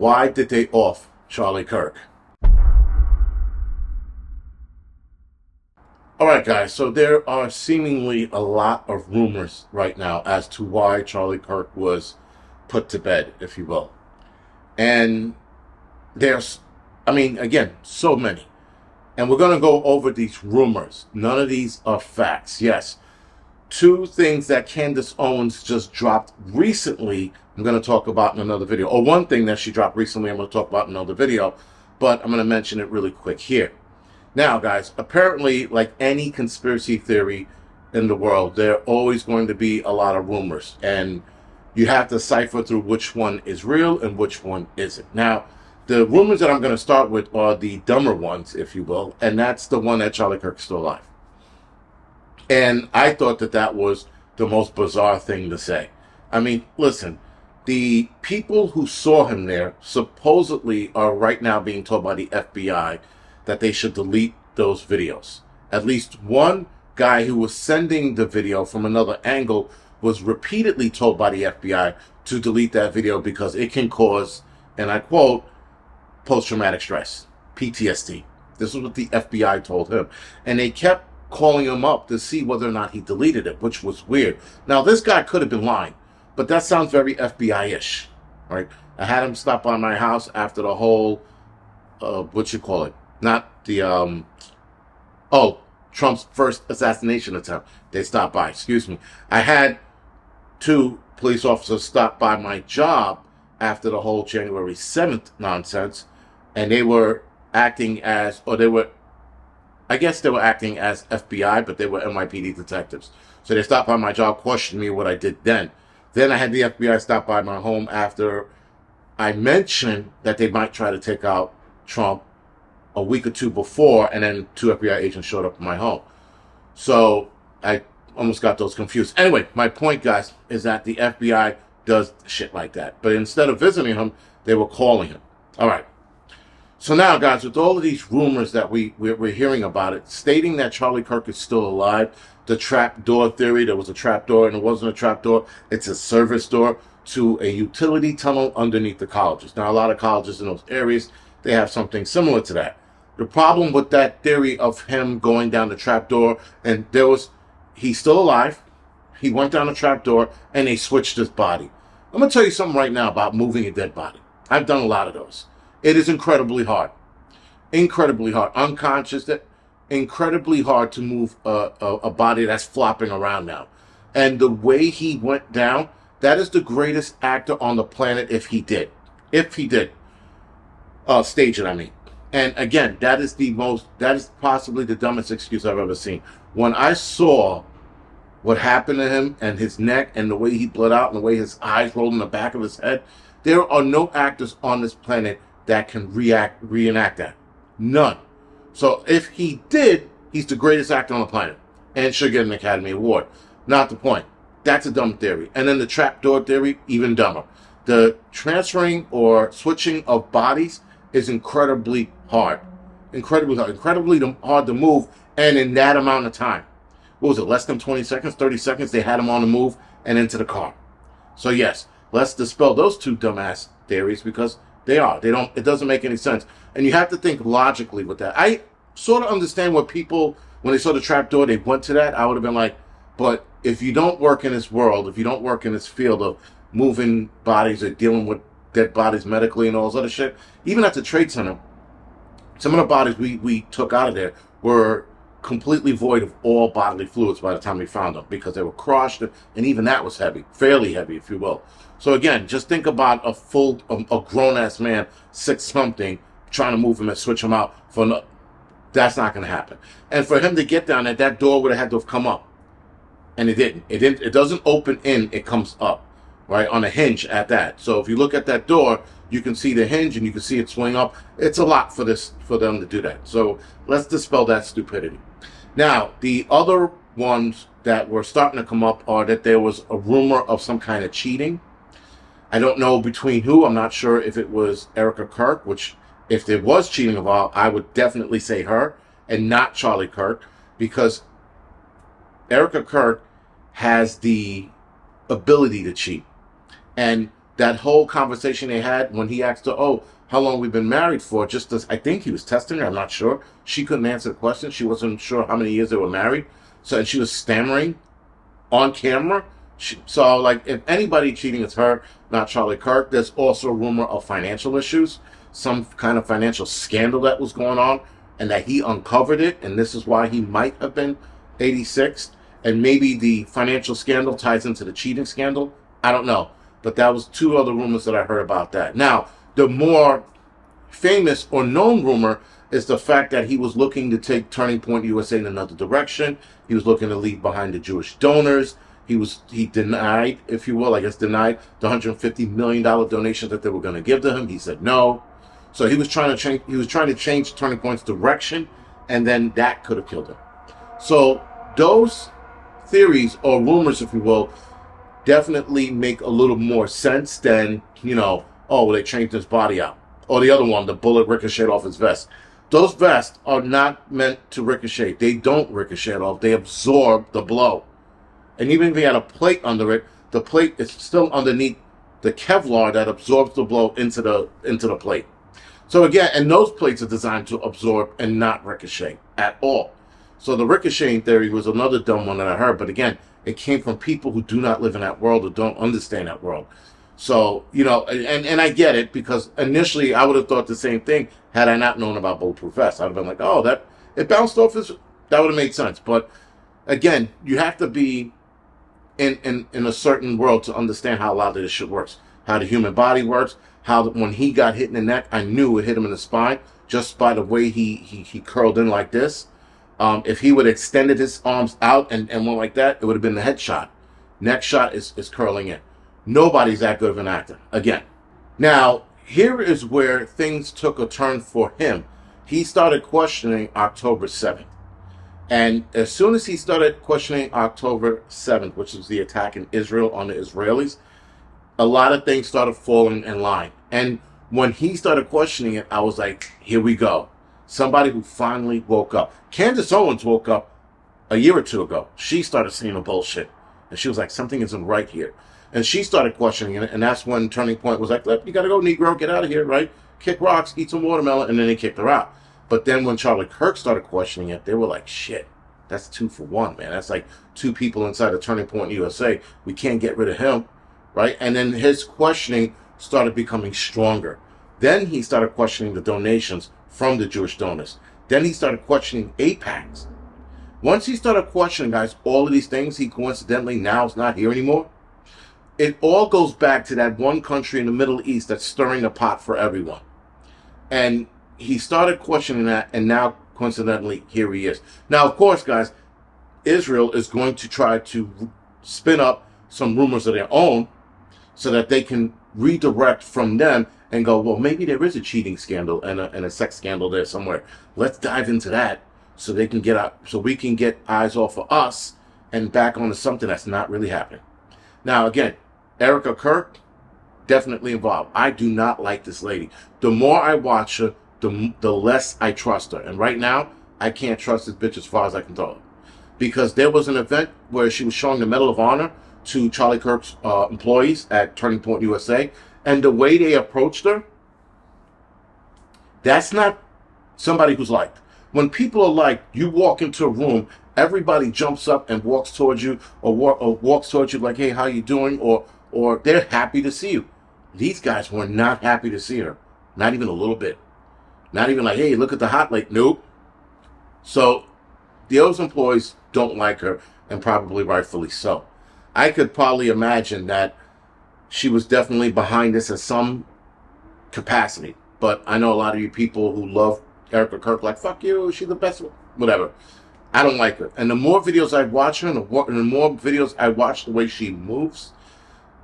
Why did they off Charlie Kirk? All right, guys, so there are seemingly a lot of rumors right now as to why Charlie Kirk was put to bed, if you will. And there's, again, so many. And we're going to go over these rumors. None of these are facts. Yes, two things that Candace Owens just dropped recently, I'm going to talk about in another video. Or one thing that she dropped recently, I'm going to talk about in another video. But I'm going to mention it really quick here. Now, guys, apparently, like any conspiracy theory in the world, there are always going to be a lot of rumors. And you have to cipher through which one is real and which one isn't. Now, the rumors that I'm going to start with are the dumber ones, if you will. And that's the one that Charlie Kirk is still alive. And I thought that that was the most bizarre thing to say. I mean, listen, the people who saw him there supposedly are right now being told by the FBI that they should delete those videos. At least one guy who was sending the video from another angle was repeatedly told by the FBI to delete that video because it can cause, and I quote, post-traumatic stress, PTSD. This is what the FBI told him. And they kept calling him up to see whether or not he deleted it, which was weird. Now, this guy could have been lying, but that sounds very FBI-ish, right? I had him stop by my house after the whole, not the, Trump's first assassination attempt. They stopped by, excuse me. I had 2 police officers stop by my job after the whole January 7th nonsense, and they were acting as, I guess they were acting as FBI, but they were NYPD detectives. So they stopped by my job, questioned me what I did then. Then I had the FBI stop by my home after I mentioned that they might try to take out Trump a week or 2 before, and then 2 FBI agents showed up at my home. So I almost got those confused. Anyway, my point, guys, is that the FBI does shit like that. But instead of visiting him, they were calling him. All right. So now, guys, with all of these rumors that we're hearing about it, stating that Charlie Kirk is still alive, the trap door theory, there was a trap door and it wasn't a trap door, it's a service door to a utility tunnel underneath the colleges. Now, a lot of colleges in those areas, they have something similar to that. The problem with that theory of him going down the trap door, and he's still alive, he went down the trap door, and they switched his body. I'm going to tell you something right now about moving a dead body. I've done a lot of those. It is incredibly hard. Incredibly hard. Unconscious, incredibly hard to move a body that's flopping around now. And the way he went down, that is the greatest actor on the planet if he did. If he did. Stage it, I mean. And again, that is possibly the dumbest excuse I've ever seen. When I saw what happened to him and his neck and the way he bled out and the way his eyes rolled in the back of his head, there are no actors on this planet that can reenact that. None. So if he did, he's the greatest actor on the planet and should get an Academy Award. Not the point. That's a dumb theory. And then the trapdoor theory, even dumber. The transferring or switching of bodies is incredibly hard. Incredibly hard. Incredibly hard to move, and in that amount of time. What was it, less than 20 seconds, 30 seconds, they had him on the move and into the car. So yes, let's dispel those 2 dumbass theories because it doesn't make any sense. And you have to think logically with that. I sort of understand what people, when they saw the trapdoor, they went to that. I would have been like, but if you don't work in this world, if you don't work in this field of moving bodies or dealing with dead bodies medically and all this other shit, even at the Trade Center, some of the bodies we took out of there were completely void of all bodily fluids by the time we found them because they were crushed, and even that was heavy, fairly heavy, if you will. So again, just think about a grown-ass man, 6-something, trying to move him and switch him out. That's not going to happen. And for him to get down there, that door would have had to have come up. And it didn't. It doesn't open in, it comes up, right, on a hinge at that. So if you look at that door, you can see the hinge and you can see it swing up. It's a lot for them to do that. So let's dispel that stupidity. Now, the other ones that were starting to come up are that there was a rumor of some kind of cheating. I don't know between who. I'm not sure if it was Erica Kirk, which if there was cheating involved, I would definitely say her and not Charlie Kirk, because Erica Kirk has the ability to cheat. And that whole conversation they had when he asked her, "Oh, how long we've been married for?" Just as I think he was testing her. I'm not sure. She couldn't answer the question. She wasn't sure how many years they were married. So and she was stammering on camera. So like, if anybody cheating, it's her, not Charlie Kirk. There's also a rumor of financial issues, some kind of financial scandal that was going on, and that he uncovered it, and this is why he might have been 86. And maybe the financial scandal ties into the cheating scandal. I don't know. But that was two other rumors that I heard about that. Now, the more famous or known rumor is the fact that he was looking to take Turning Point USA in another direction. He was looking to leave behind the Jewish donors. He denied, if you will, I guess denied the $150 million donation that they were going to give to him. He said no. So he was trying to change. He was trying to change Turning Point's direction, and then that could have killed him. So those theories or rumors, if you will, definitely make a little more sense than, oh, well, they changed his body out. Or the other one, the bullet ricocheted off his vest. Those vests are not meant to ricochet. They don't ricochet off. They absorb the blow. And even if he had a plate under it, the plate is still underneath the Kevlar that absorbs the blow into the plate. So again, and those plates are designed to absorb and not ricochet at all. So the ricocheting theory was another dumb one that I heard. But again, it came from people who do not live in that world or don't understand that world. So, and I get it, because initially I would have thought the same thing had I not known about bulletproof vests. I'd have been like, oh, that it bounced off his, that would have made sense. But again, you have to be in a certain world to understand how a lot of this shit works, how the human body works, how when he got hit in the neck, I knew it hit him in the spine just by the way he curled in like this. If he would have extended his arms out and went like that, it would have been the headshot. Next shot is curling in. Nobody's that good of an actor. Again. Now, here is where things took a turn for him. He started questioning October 7th. And as soon as he started questioning October 7th, which was the attack in Israel on the Israelis, a lot of things started falling in line. And when he started questioning it, I was like, here we go. Somebody who finally woke up. Candace Owens woke up a year or two ago. She started seeing the bullshit. And she was like, something isn't right here. And she started questioning it. And that's when Turning Point was like, you got to go, Negro, get out of here, right? Kick rocks, eat some watermelon. And then they kicked her out. But then when Charlie Kirk started questioning it, they were like, shit, that's 2 for 1, man. That's like 2 people inside of Turning Point USA. We can't get rid of him, right? And then his questioning started becoming stronger. Then he started questioning the donations from the Jewish donors. Then he started questioning AIPACs. Once he started questioning, guys, all of these things, he coincidentally now is not here anymore. It all goes back to that one country in the Middle East that's stirring the pot for everyone. And he started questioning that, and now, coincidentally, here he is. Now, of course, guys, Israel is going to try to spin up some rumors of their own so that they can redirect from them and go, well, maybe there is a cheating scandal and a sex scandal there somewhere. Let's dive into that so they can get out, so we can get eyes off of us and back onto something that's not really happening. Now, again, Erica Kirk, definitely involved. I do not like this lady. The more I watch her, the less I trust her. And right now, I can't trust this bitch as far as I can throw her. Because there was an event where she was showing the Medal of Honor to Charlie Kirk's employees at Turning Point USA. And the way they approached her, that's not somebody who's liked. When people are liked, you walk into a room, everybody jumps up and walks towards you, or walks towards you like, hey, how you doing? Or they're happy to see you. These guys were not happy to see her. Not even a little bit. Not even like, hey, look at the hot lake. Nope. So those employees don't like her, and probably rightfully so. I could probably imagine that she was definitely behind this in some capacity. But I know a lot of you people who love Erica Kirk, like, fuck you, she's the best, whatever. I don't like her. And the more videos I watch her, and the more videos I watch the way she moves,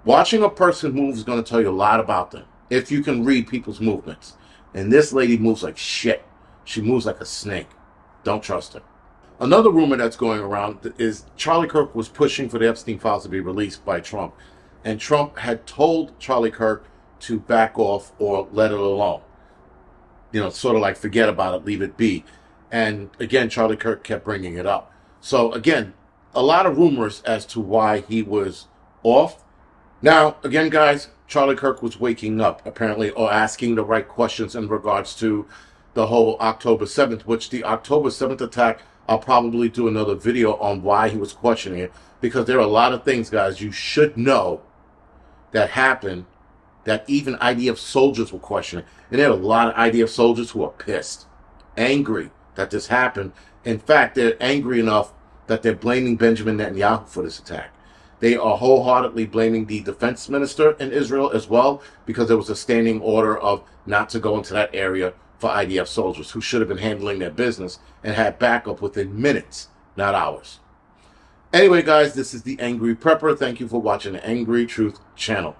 watching a person move is going to tell you a lot about them, if you can read people's movements. And this lady moves like shit. She moves like a snake. Don't trust her. Another rumor that's going around is Charlie Kirk was pushing for the Epstein files to be released by Trump. And Trump had told Charlie Kirk to back off or let it alone. Sort of like forget about it, leave it be. And again, Charlie Kirk kept bringing it up. So again, a lot of rumors as to why he was off. Now, again, guys, Charlie Kirk was waking up, apparently, or asking the right questions in regards to the whole October 7th, which the October 7th attack, I'll probably do another video on why he was questioning it, because there are a lot of things, guys, you should know that happened that even IDF soldiers were questioning. And there are a lot of IDF soldiers who are pissed, angry that this happened. In fact, they're angry enough that they're blaming Benjamin Netanyahu for this attack. They are wholeheartedly blaming the defense minister in Israel as well, because there was a standing order of not to go into that area for IDF soldiers who should have been handling their business and had backup within minutes, not hours. Anyway, guys, this is the Angry Prepper. Thank you for watching the Angry Truth channel.